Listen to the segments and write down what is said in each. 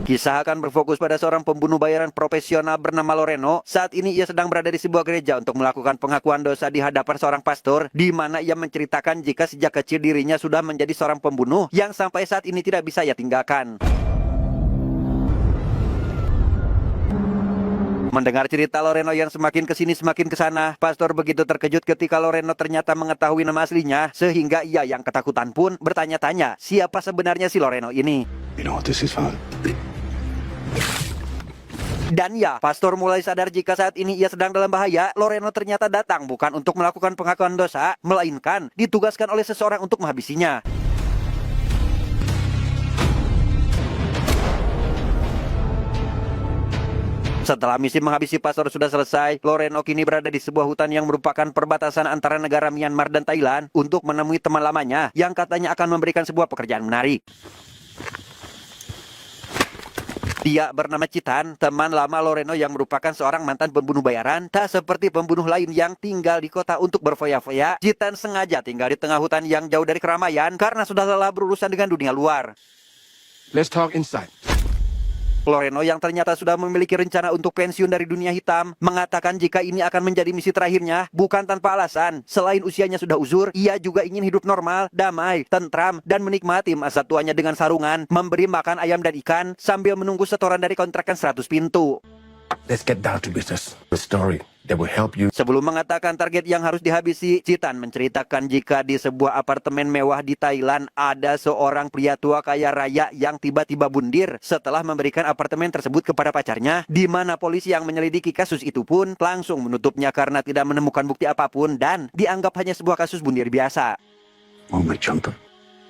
Kisah akan berfokus pada seorang pembunuh bayaran profesional bernama Loreno. Saat ini ia sedang berada di sebuah gereja untuk melakukan pengakuan dosa di hadapan seorang pastor, di mana ia menceritakan jika sejak kecil dirinya sudah menjadi seorang pembunuh yang sampai saat ini tidak bisa ia tinggalkan. Mendengar cerita Loreno yang semakin kesini semakin kesana, pastor begitu terkejut ketika Loreno ternyata mengetahui nama aslinya, sehingga ia yang ketakutan pun bertanya-tanya siapa sebenarnya si Loreno ini. You know what this is, Father? Dan ya, pastor mulai sadar jika saat ini ia sedang dalam bahaya. Loreno ternyata datang bukan untuk melakukan pengakuan dosa, melainkan ditugaskan oleh seseorang untuk menghabisinya. Setelah misi menghabisi pastor sudah selesai, Loreno kini berada di sebuah hutan yang merupakan perbatasan antara negara Myanmar dan Thailand untuk menemui teman lamanya yang katanya akan memberikan sebuah pekerjaan menarik. Dia bernama Citan, teman lama Loreno yang merupakan seorang mantan pembunuh bayaran. Tak seperti pembunuh lain yang tinggal di kota untuk berfoya-foya, Citan sengaja tinggal di tengah hutan yang jauh dari keramaian karena sudah lelah berurusan dengan dunia luar. Let's talk inside. Loreno yang ternyata sudah memiliki rencana untuk pensiun dari dunia hitam, mengatakan jika ini akan menjadi misi terakhirnya, bukan tanpa alasan. Selain usianya sudah uzur, ia juga ingin hidup normal, damai, tentram, dan menikmati masa tuanya dengan sarungan, memberi makan ayam dan ikan, sambil menunggu setoran dari kontrakan 100 pintu. Let's get down to business. The story that will help you. Sebelum mengatakan target yang harus dihabisi, Citan menceritakan jika di sebuah apartemen mewah di Thailand ada seorang pria tua kaya raya yang tiba-tiba bundir setelah memberikan apartemen tersebut kepada pacarnya, di mana polisi yang menyelidiki kasus itu pun langsung menutupnya karena tidak menemukan bukti apapun dan dianggap hanya sebuah kasus bundir biasa. Oh, my jumper.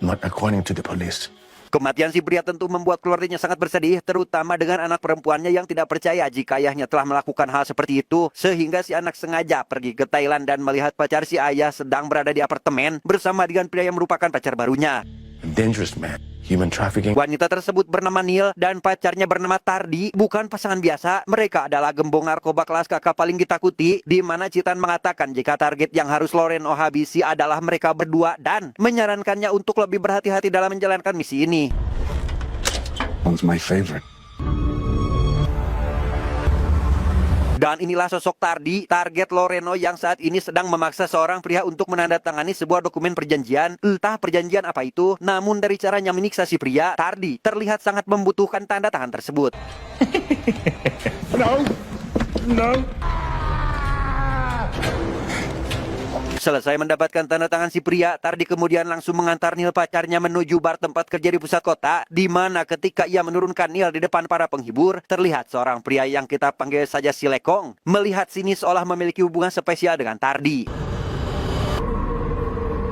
Not according to the police. Kematian si pria tentu membuat keluarganya sangat bersedih, terutama dengan anak perempuannya yang tidak percaya jika ayahnya telah melakukan hal seperti itu, sehingga si anak sengaja pergi ke Thailand dan melihat pacar si ayah sedang berada di apartemen bersama dengan pria yang merupakan pacar barunya. A dangerous man. Human trafficking. Wanita tersebut bernama Neil dan pacarnya bernama Tardi, bukan pasangan biasa. Mereka adalah gembong narkoba kelas kakak paling ditakuti, di mana Citan mengatakan jika target yang harus Loreno habisi adalah mereka berdua dan menyarankannya untuk lebih berhati-hati dalam menjalankan misi ini. One's my favorite. Dan inilah sosok Tardi, target Loreno yang saat ini sedang memaksa seorang pria untuk menandatangani sebuah dokumen perjanjian. Entah perjanjian apa itu, namun dari caranya menyiksa si pria, Tardi terlihat sangat membutuhkan tanda tangan tersebut. No. Selesai mendapatkan tanda tangan si pria, Tardi kemudian langsung mengantar Neil pacarnya menuju bar tempat kerja di pusat kota, di mana ketika ia menurunkan Neil di depan para penghibur, terlihat seorang pria yang kita panggil saja si Lekong, melihat sini seolah memiliki hubungan spesial dengan Tardi.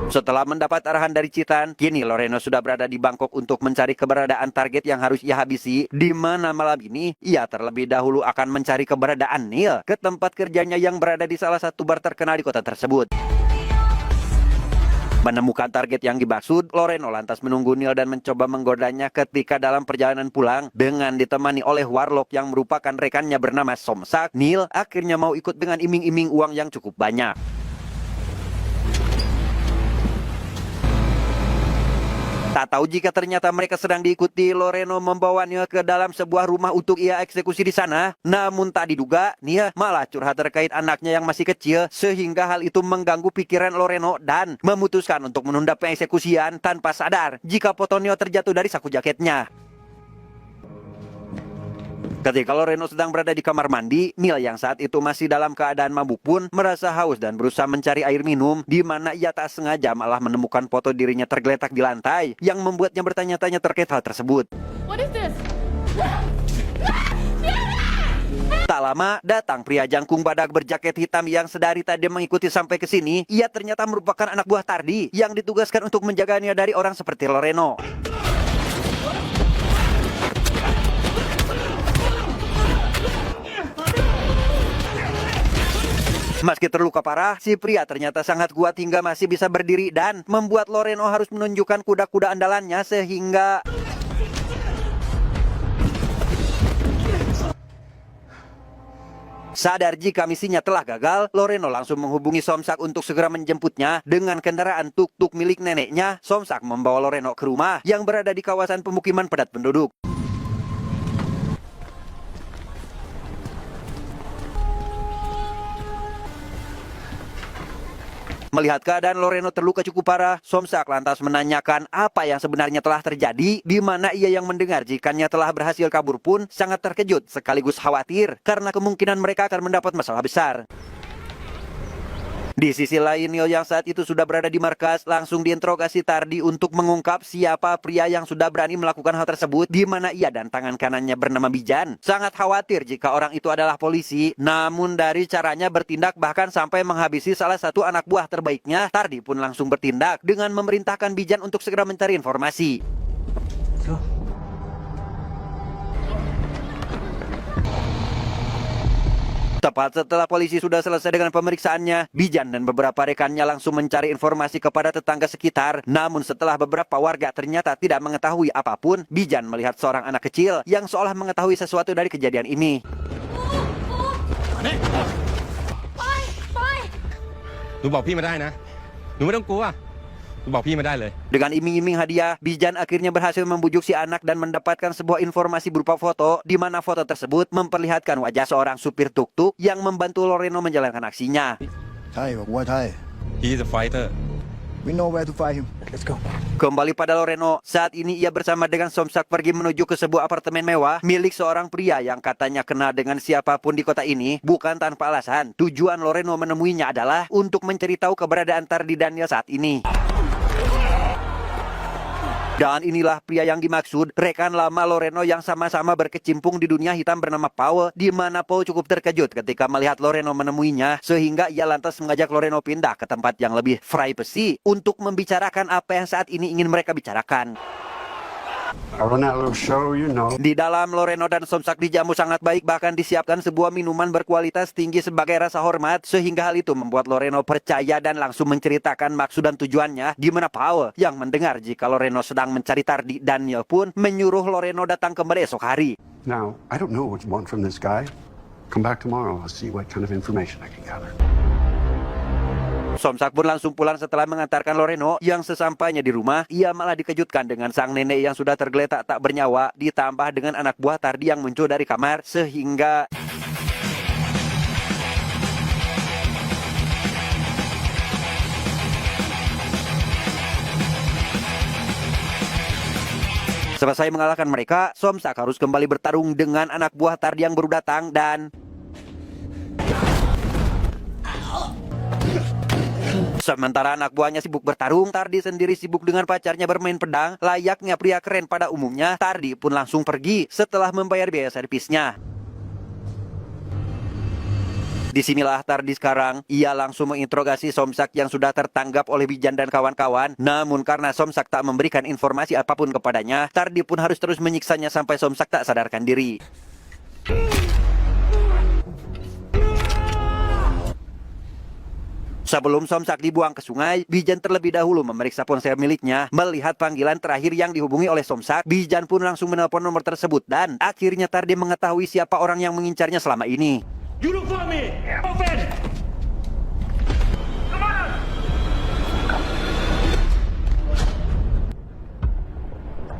Setelah mendapat arahan dari Citan, kini Loreno sudah berada di Bangkok untuk mencari keberadaan target yang harus ia habisi, di mana malam ini ia terlebih dahulu akan mencari keberadaan Neil ke tempat kerjanya yang berada di salah satu bar terkenal di kota tersebut. Menemukan target yang dimaksud, Loreno lantas menunggu Neil dan mencoba menggodanya ketika dalam perjalanan pulang dengan ditemani oleh warlock yang merupakan rekannya bernama Somsak. Neil akhirnya mau ikut dengan iming-iming uang yang cukup banyak. Tak tahu jika ternyata mereka sedang diikuti, Loreno membawa Neil ke dalam sebuah rumah untuk ia eksekusi di sana. Namun tak diduga, Neil malah curhat terkait anaknya yang masih kecil, sehingga hal itu mengganggu pikiran Loreno dan memutuskan untuk menunda pengeksekusian tanpa sadar jika foto Neil terjatuh dari saku jaketnya. Ketika Loreno sedang berada di kamar mandi, Neil yang saat itu masih dalam keadaan mabuk pun merasa haus dan berusaha mencari air minum, di mana ia tak sengaja malah menemukan foto dirinya tergeletak di lantai yang membuatnya bertanya-tanya terkait hal tersebut. What is this? Tak lama, datang pria jangkung badak berjaket hitam yang sedari tadi mengikuti sampai ke sini. Ia ternyata merupakan anak buah Tardi yang ditugaskan untuk menjaganya dari orang seperti Loreno. Meski terluka parah, si pria ternyata sangat kuat hingga masih bisa berdiri dan membuat Loreno harus menunjukkan kuda-kuda andalannya sehingga sadar jika misinya telah gagal, Loreno langsung menghubungi Somsak untuk segera menjemputnya dengan kendaraan tuk-tuk milik neneknya. Somsak membawa Loreno ke rumah yang berada di kawasan pemukiman padat penduduk. Melihat keadaan Loreno terluka cukup parah, Somsak lantas menanyakan apa yang sebenarnya telah terjadi, di mana ia yang mendengar jikanya telah berhasil kabur pun sangat terkejut sekaligus khawatir karena kemungkinan mereka akan mendapat masalah besar. Di sisi lain, Neil yang saat itu sudah berada di markas langsung diinterogasi Tardi untuk mengungkap siapa pria yang sudah berani melakukan hal tersebut, di mana ia dan tangan kanannya bernama Bijan. Sangat khawatir jika orang itu adalah polisi, namun dari caranya bertindak bahkan sampai menghabisi salah satu anak buah terbaiknya, Tardi pun langsung bertindak dengan memerintahkan Bijan untuk segera mencari informasi. Tepat setelah polisi sudah selesai dengan pemeriksaannya, Bijan dan beberapa rekannya langsung mencari informasi kepada tetangga sekitar. Namun setelah beberapa warga ternyata tidak mengetahui apapun, Bijan melihat seorang anak kecil yang seolah mengetahui sesuatu dari kejadian ini. หนูบอกพี่มาได้นะหนูไม่ต้องกลัวหนูบอกพี่มาได้เลย Dengan iming-iming hadiah, Bijan akhirnya berhasil membujuk si anak dan mendapatkan sebuah informasi berupa foto, di mana foto tersebut memperlihatkan wajah seorang supir tuk-tuk yang membantu Loreno menjalankan aksinya. ใช่บอกว่าใช่ he is a fighter we know where to find him let's go Kembali pada Loreno, saat ini ia bersama dengan Somsak pergi menuju ke sebuah apartemen mewah milik seorang pria yang katanya kenal dengan siapapun di kota ini, bukan tanpa alasan. Tujuan Loreno menemuinya adalah untuk mencari tahu keberadaan Tardi Daniel saat ini. Dan inilah pria yang dimaksud, rekan lama Loreno yang sama-sama berkecimpung di dunia hitam bernama Paul, di mana Paul cukup terkejut ketika melihat Loreno menemuinya, sehingga ia lantas mengajak Loreno pindah ke tempat yang lebih privacy untuk membicarakan apa yang saat ini ingin mereka bicarakan. I run that little show, you know. Di dalam, Loreno dan Somsak dijamu sangat baik, bahkan disiapkan sebuah minuman berkualitas tinggi sebagai rasa hormat, sehingga hal itu membuat Loreno percaya dan langsung menceritakan maksud dan tujuannya, di mana Paul yang mendengar jika Loreno sedang mencari Tardi Daniel pun menyuruh Loreno datang kembali esok hari. Now, I don't know what you want from this guy. Come back tomorrow, I'll see what kind of information I can gather. Somsak pun langsung pulang setelah mengantarkan Loreno, yang sesampainya di rumah, ia malah dikejutkan dengan sang nenek yang sudah tergeletak tak bernyawa, ditambah dengan anak buah Tardi yang muncul dari kamar, sehingga selesai mengalahkan mereka, Somsak harus kembali bertarung dengan anak buah Tardi yang baru datang dan sementara anak buahnya sibuk bertarung, Tardi sendiri sibuk dengan pacarnya bermain pedang. Layaknya pria keren pada umumnya, Tardi pun langsung pergi setelah membayar biaya servisnya. Disinilah Tardi sekarang, ia langsung menginterogasi Somsak yang sudah tertanggap oleh Bijan dan kawan-kawan. Namun karena Somsak tak memberikan informasi apapun kepadanya, Tardi pun harus terus menyiksanya sampai Somsak tak sadarkan diri. Sebelum Somsak dibuang ke sungai, Bijan terlebih dahulu memeriksa ponsel miliknya. Melihat panggilan terakhir yang dihubungi oleh Somsak, Bijan pun langsung menelpon nomor tersebut dan akhirnya Tardi mengetahui siapa orang yang mengincarnya selama ini.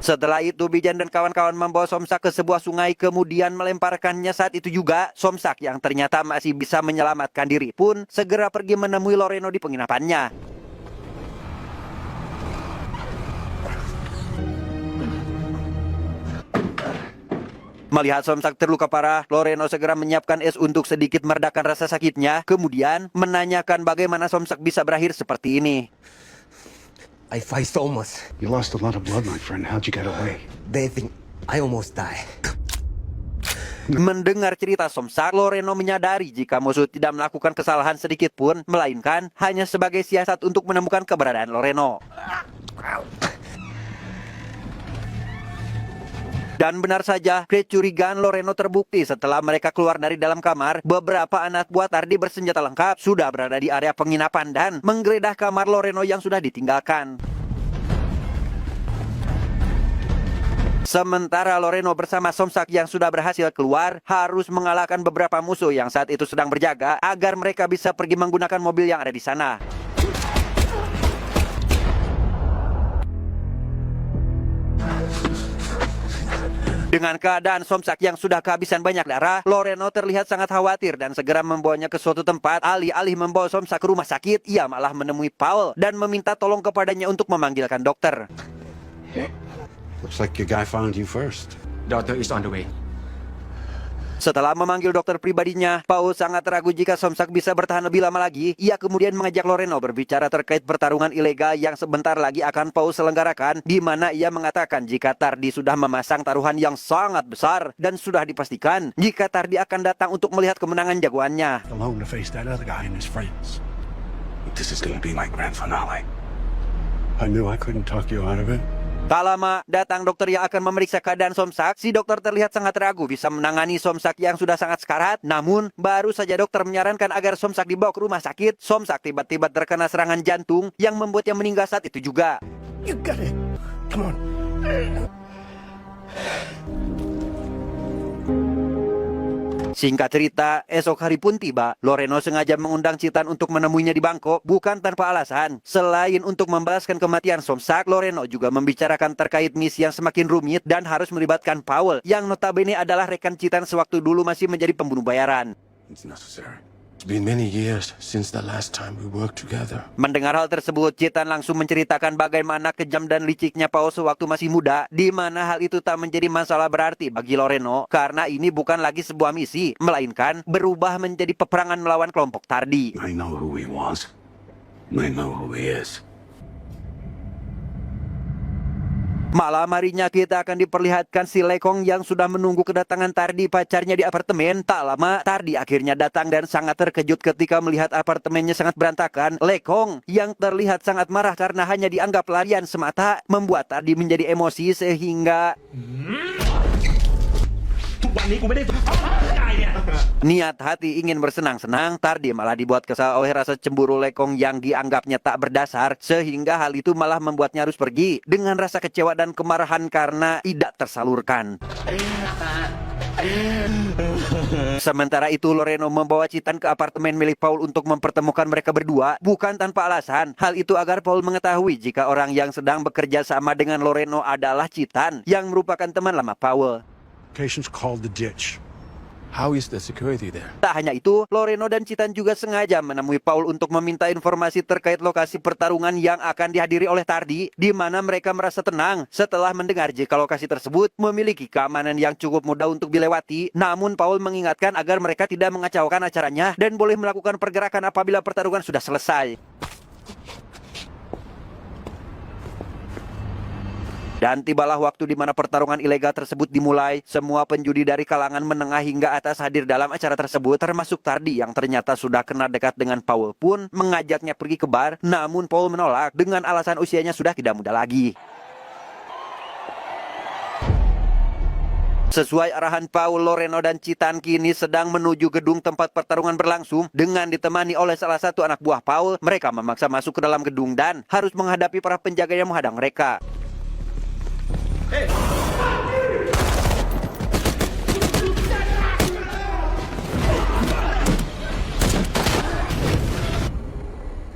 Setelah itu, Bijan dan kawan-kawan membawa Somsak ke sebuah sungai, kemudian melemparkannya. Saat itu juga, Somsak yang ternyata masih bisa menyelamatkan diri pun segera pergi menemui Loreno di penginapannya. Melihat Somsak terluka parah, Loreno segera menyiapkan es untuk sedikit meredakan rasa sakitnya, kemudian menanyakan bagaimana Somsak bisa berakhir seperti ini. I fight so much. You lost a lot of blood, my friend. How'd you get away? They think I almost die. Mendengar cerita Somsak, Loreno menyadari jika musuh tidak melakukan kesalahan sedikit pun, melainkan hanya sebagai siasat untuk menemukan keberadaan Loreno. Dan benar saja, kecurigaan Loreno terbukti setelah mereka keluar dari dalam kamar. Beberapa anak buah Tardi bersenjata lengkap sudah berada di area penginapan dan menggeledah kamar Loreno yang sudah ditinggalkan. Sementara Loreno bersama Somsak yang sudah berhasil keluar harus mengalahkan beberapa musuh yang saat itu sedang berjaga agar mereka bisa pergi menggunakan mobil yang ada di sana. Dengan keadaan Somsak yang sudah kehabisan banyak darah, Loreno terlihat sangat khawatir dan segera membawanya ke suatu tempat. Alih-alih membawa Somsak ke rumah sakit, ia malah menemui Paul dan meminta tolong kepadanya untuk memanggilkan dokter. Looks like your guy found you first. Doctor is on the way. Setelah memanggil dokter pribadinya, Paul sangat ragu jika Somsak bisa bertahan lebih lama lagi. Ia kemudian mengajak Loreno berbicara terkait pertarungan ilegal yang sebentar lagi akan Paul selenggarakan, di mana ia mengatakan jika Tardi sudah memasang taruhan yang sangat besar dan sudah dipastikan jika Tardi akan datang untuk melihat kemenangan jagoannya. Alone to face that other guy and his friends. This is gonna be my grand finale. I knew I couldn't talk you out of it. Tak lama, datang dokter yang akan memeriksa keadaan Somsak. Si dokter terlihat sangat ragu bisa menangani Somsak yang sudah sangat sekarat. Namun, baru saja dokter menyarankan agar Somsak dibawa ke rumah sakit, Somsak tiba-tiba terkena serangan jantung yang membuatnya meninggal saat itu juga. You got it. Come on. Singkat cerita, esok hari pun tiba. Loreno sengaja mengundang Citan untuk menemuinya di Bangkok, bukan tanpa alasan. Selain untuk membalaskan kematian Somsak, Loreno juga membicarakan terkait misi yang semakin rumit dan harus melibatkan Paul, yang notabene adalah rekan Citan sewaktu dulu masih menjadi pembunuh bayaran. It's necessary. It's been many years since the last time we worked together. Mendengar hal tersebut, Citan langsung menceritakan bagaimana kejam dan liciknya Paul sewaktu masih muda, di mana hal itu tak menjadi masalah berarti bagi Loreno, karena ini bukan lagi sebuah misi, melainkan berubah menjadi peperangan melawan kelompok Tardi. I know who he was. I know who he is. Malam harinya kita akan diperlihatkan si Lekong yang sudah menunggu kedatangan Tardi pacarnya di apartemen. Tak lama, Tardi akhirnya datang dan sangat terkejut ketika melihat apartemennya sangat berantakan. Lekong yang terlihat sangat marah karena hanya dianggap pelarian semata membuat Tardi menjadi emosi sehingga niat hati ingin bersenang-senang, Tardi malah dibuat kesal oleh rasa cemburu Lekong yang dianggapnya tak berdasar, sehingga hal itu malah membuatnya harus pergi dengan rasa kecewa dan kemarahan karena tidak tersalurkan. Sementara itu, Loreno membawa Citan ke apartemen milik Paul untuk mempertemukan mereka berdua, bukan tanpa alasan. Hal itu agar Paul mengetahui jika orang yang sedang bekerja sama dengan Loreno adalah Citan, yang merupakan teman lama Paul. Location's called the ditch. How is the security there? Tak hanya itu, Loreno dan Citan juga sengaja menemui Paul untuk meminta informasi terkait lokasi pertarungan yang akan dihadiri oleh Tardi, di mana mereka merasa tenang setelah mendengar jika lokasi tersebut memiliki keamanan yang cukup mudah untuk dilewati. Namun Paul mengingatkan agar mereka tidak mengacaukan acaranya dan boleh melakukan pergerakan apabila pertarungan sudah selesai. Dan tibalah waktu di mana pertarungan ilegal tersebut dimulai. Semua penjudi dari kalangan menengah hingga atas hadir dalam acara tersebut, termasuk Tardi yang ternyata sudah kenal dekat dengan Paul pun mengajaknya pergi ke bar. Namun Paul menolak dengan alasan usianya sudah tidak muda lagi. Sesuai arahan Paul, Loreno dan Citan kini sedang menuju gedung tempat pertarungan berlangsung. Dengan ditemani oleh salah satu anak buah Paul, mereka memaksa masuk ke dalam gedung dan harus menghadapi para penjaga yang menghadang mereka.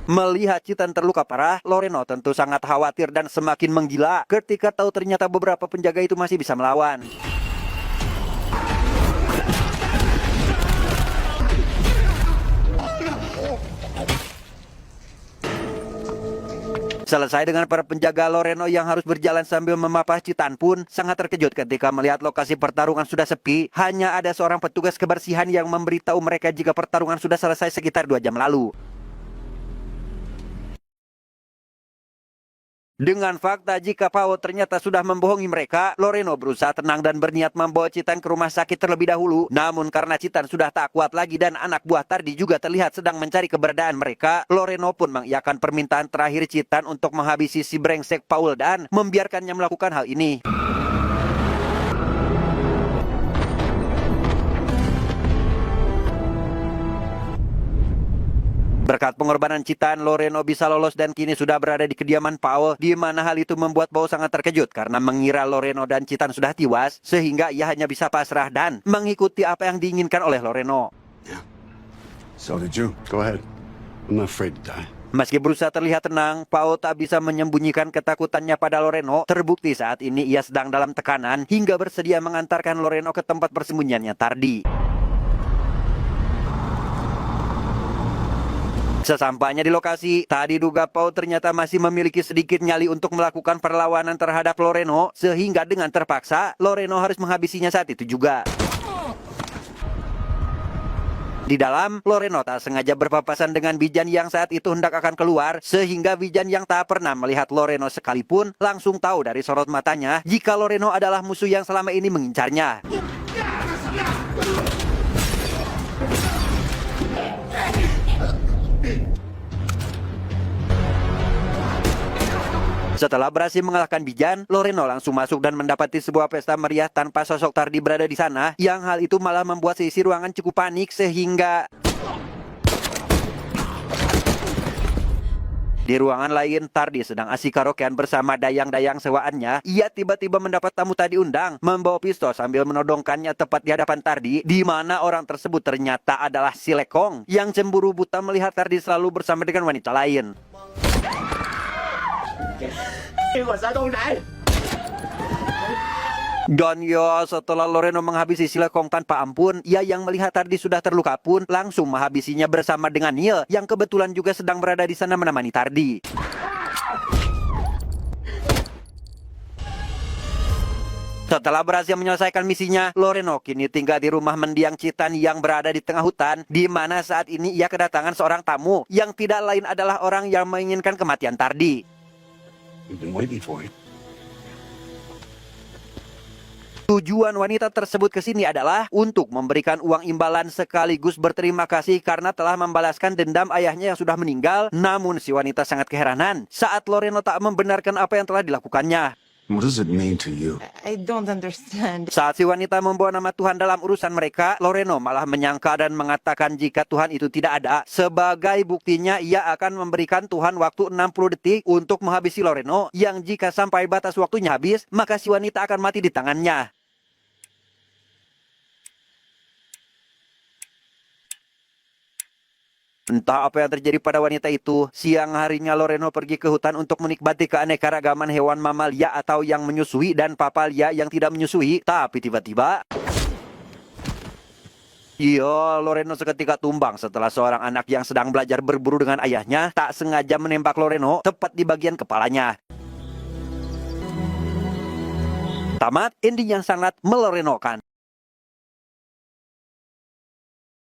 Melihat Citan terluka parah, Loreno tentu sangat khawatir dan semakin menggila ketika tahu ternyata beberapa penjaga itu masih bisa melawan. Selesai dengan para penjaga, Loreno yang harus berjalan sambil memapah Citan pun sangat terkejut ketika melihat lokasi pertarungan sudah sepi. Hanya ada seorang petugas kebersihan yang memberitahu mereka jika pertarungan sudah selesai sekitar 2 jam lalu. Dengan fakta jika Paul ternyata sudah membohongi mereka, Loreno berusaha tenang dan berniat membawa Citan ke rumah sakit terlebih dahulu. Namun karena Citan sudah tak kuat lagi dan anak buah Tardi juga terlihat sedang mencari keberadaan mereka, Loreno pun mengiyakan permintaan terakhir Citan untuk menghabisi si brengsek Paul dan membiarkannya melakukan hal ini. Berkat pengorbanan Citan, Loreno bisa lolos dan kini sudah berada di kediaman Paul, di mana hal itu membuat Paul sangat terkejut karena mengira Loreno dan Citan sudah tewas, sehingga ia hanya bisa pasrah dan mengikuti apa yang diinginkan oleh Loreno. Yeah. So did you. Go ahead. I'm not afraid to die. Meski berusaha terlihat tenang, Pao tak bisa menyembunyikan ketakutannya pada Loreno. Terbukti saat ini ia sedang dalam tekanan hingga bersedia mengantarkan Loreno ke tempat persembunyiannya Tardi. Sesampainya di lokasi, tadi duga Pao ternyata masih memiliki sedikit nyali untuk melakukan perlawanan terhadap Loreno, sehingga dengan terpaksa Loreno harus menghabisinya saat itu juga. Di dalam, Loreno tak sengaja berpapasan dengan Bijan yang saat itu hendak akan keluar, sehingga Bijan yang tak pernah melihat Loreno sekalipun langsung tahu dari sorot matanya jika Loreno adalah musuh yang selama ini mengincarnya. Setelah berhasil mengalahkan Bijan, Loreno langsung masuk dan mendapati sebuah pesta meriah tanpa sosok Tardi berada di sana, yang hal itu malah membuat seisi ruangan cukup panik sehingga di ruangan lain, Tardi sedang asik karaokean bersama dayang-dayang sewaannya. Ia tiba-tiba mendapat tamu tak diundang, membawa pistol sambil menodongkannya tepat di hadapan Tardi, di mana orang tersebut ternyata adalah si Lekong yang cemburu buta melihat Tardi selalu bersama dengan wanita lain. Dan ya, setelah Loreno menghabisi si Lekong tanpa ampun, ia yang melihat Tardi sudah terluka pun langsung menghabisinya bersama dengan Neil yang kebetulan juga sedang berada di sana menemani Tardi. Setelah berhasil menyelesaikan misinya, Loreno kini tinggal di rumah mendiang Citan yang berada di tengah hutan, di mana saat ini ia kedatangan seorang tamu yang tidak lain adalah orang yang menginginkan kematian Tardi. We've been waiting for you. Tujuan wanita tersebut ke sini adalah untuk memberikan uang imbalan sekaligus berterima kasih karena telah membalaskan dendam ayahnya yang sudah meninggal. Namun si wanita sangat keheranan saat Loreno tak membenarkan apa yang telah dilakukannya. What does it mean to you? I don't understand. Saat si wanita membawa nama Tuhan dalam urusan mereka, Loreno malah menyangka dan mengatakan jika Tuhan itu tidak ada. Sebagai buktinya, ia akan memberikan Tuhan waktu 60 detik untuk menghabisi Loreno, yang jika sampai batas waktunya habis, maka si wanita akan mati di tangannya. Entah apa yang terjadi pada wanita itu, siang harinya Loreno pergi ke hutan untuk menikmati keanekaragaman hewan mamalia atau yang menyusui dan papalia yang tidak menyusui. Tapi tiba-tiba, Loreno seketika tumbang setelah seorang anak yang sedang belajar berburu dengan ayahnya tak sengaja menembak Loreno tepat di bagian kepalanya. Tamat ending yang sangat melorenokan.